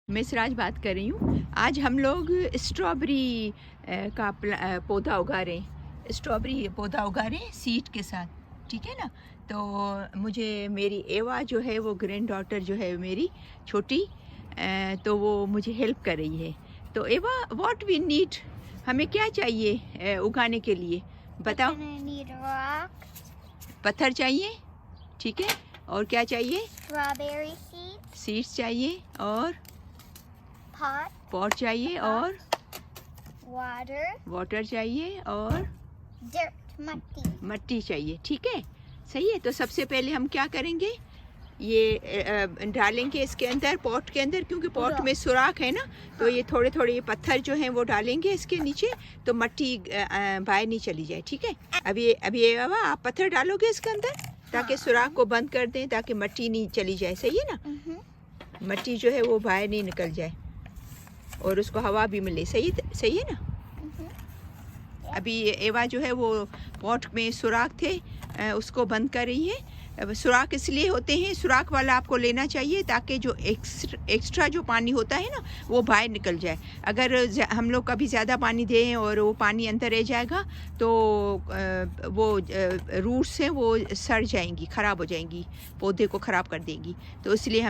मैं सिराज बात कर रही हूँ। आज हम लोग स्ट्रॉबेरी का पौधा उगा रहे हैं। स्ट्रॉबेरी पौधा उगा रहे हैं सीड के साथ, ठीक है ना। तो मुझे मेरी एवा जो है वो ग्रैंड डॉटर जो है मेरी छोटी, तो वो मुझे हेल्प कर रही है। तो एवा, व्हाट वी नीड, हमें क्या चाहिए उगाने के लिए बताओ। पत्थर चाहिए, ठीक है, और क्या चाहिए? स्ट्रॉबेरी सीड्स चाहिए, और पॉट चाहिए, और वाटर चाहिए, और मट्टी चाहिए, ठीक है, सही है। तो सबसे पहले हम क्या करेंगे, ये डालेंगे इसके अंदर, पॉट के अंदर, क्योंकि पॉट में सुराख है ना, तो ये थोड़े थोड़े पत्थर जो हैं वो डालेंगे इसके नीचे, तो मट्टी बाहर नहीं चली जाए, ठीक है। अभी आप पत्थर डालोगे इसके अंदर ताकि सुराख को बंद कर दें, ताकि मट्टी नहीं चली जाए, सही है ना। मट्टी जो है वो बाहर नहीं निकल जाए और उसको हवा भी मिले, सही है ना। अभी एवा जो है वो पॉट में सुराख थे, उसको बंद कर रही है। सुराख इसलिए होते हैं, सुराख वाला आपको लेना चाहिए ताकि जो एक्स्ट्रा जो पानी होता है ना वो बाहर निकल जाए। अगर हम लोग कभी ज़्यादा पानी दें और वो पानी अंदर रह जाएगा तो वो रूट्स हैं वो सड़ जाएंगी, ख़राब हो जाएंगी, पौधे को ख़राब कर देंगी। तो इसलिए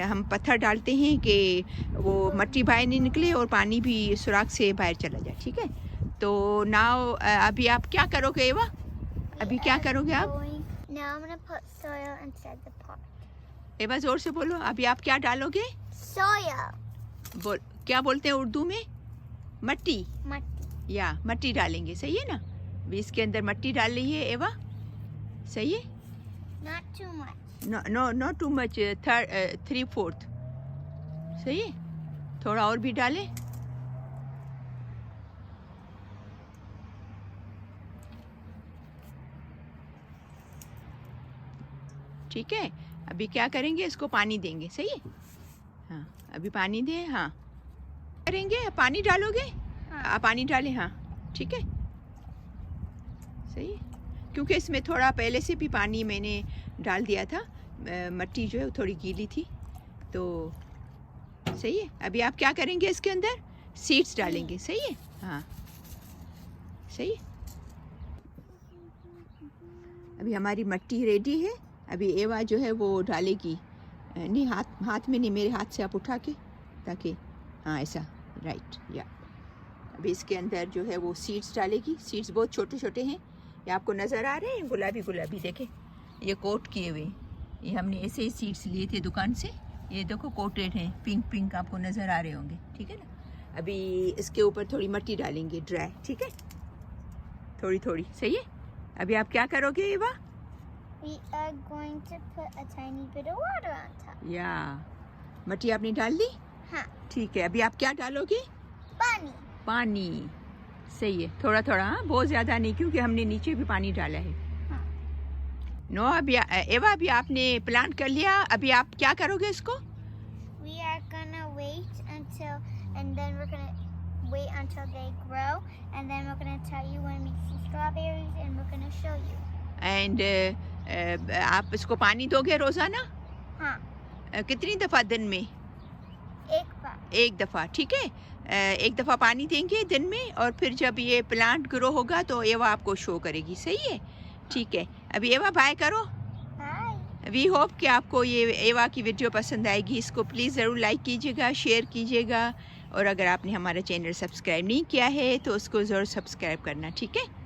हम पत्थर डालते हैं कि वो मट्टी बाहर नहीं निकले और पानी भी सुराख से बाहर चला जाए, ठीक है। तो नाउ अभी आप क्या करोगे एवा, अभी क्या करोगे आप? Now I'm gonna put soil inside the pot. एवा जोर से बोलो, अभी आप क्या डालोगे? Soil. क्या बोलते हैं उर्दू में? मट्टी या मट्टी डालेंगे, सही है ना। अभी इसके अंदर मट्टी डाल रही है एवा, सही है। Not too much. not too much, 3/4, सही है। थोड़ा और भी डालें। ठीक है, अभी क्या करेंगे, इसको पानी देंगे, सही है। हाँ, अभी पानी दें, हाँ करेंगे, पानी डालोगे? हाँ। आप पानी डालें, हाँ ठीक है, सही है। क्योंकि इसमें थोड़ा पहले से भी पानी मैंने डाल दिया था, मट्टी जो है थोड़ी गीली थी, तो सही है। अभी आप क्या करेंगे, इसके अंदर सीड्स डालेंगे, सही है, हाँ सही है। अभी हमारी मट्टी रेडी है। अभी एवा जो है वो डालेगी, नहीं हाथ में नहीं, मेरे हाथ से आप उठा के, ताकि हाँ ऐसा, राइट या। अभी इसके अंदर जो है वो सीड्स डालेगी। सीड्स बहुत छोटे छोटे हैं, ये आपको नज़र आ रहे हैं, गुलाबी गुलाबी, देखें ये कोट किए हुए, ये हमने ऐसे ही सीड्स लिए थे दुकान से, ये देखो कोटेड हैं, पिंक पिंक आपको नज़र आ रहे होंगे, ठीक है ना। अभी इसके ऊपर थोड़ी मट्टी डालेंगे ड्राई, ठीक है, थोड़ी थोड़ी, सही है। अभी आप क्या करोगे एवा? We are going to put a tiny bit of water on top. या मट्टी आपने डाल दी, हाँ. ठीक है। अभी आप क्या डालोगे? पानी, सही है, थोड़ा थोड़ा, हाँ बहुत ज़्यादा नहीं, क्योंकि हमने नीचे भी पानी डाला है। हाँ. नो अभी एवा, अभी आपने प्लांट कर लिया, अभी आप क्या करोगे इसको? We are gonna wait they grow, and then we're gonna tell you when we see strawberries, and we're gonna show you. And आप इसको पानी दोगे रोज़ाना? हाँ. कितनी दफ़ा दिन में? एक दफ़ा, ठीक है। एक दफ़ा पानी देंगे दिन में, और फिर जब ये प्लांट ग्रो होगा तो एवा आपको शो करेगी, सही है, ठीक है। अभी एवा बाय करो। वी होप कि आपको ये एवा की वीडियो पसंद आएगी। इसको प्लीज़ ज़रूर लाइक कीजिएगा, शेयर कीजिएगा, और अगर आपने हमारा चैनल सब्सक्राइब नहीं किया है तो उसको ज़रूर सब्सक्राइब करना, ठीक है।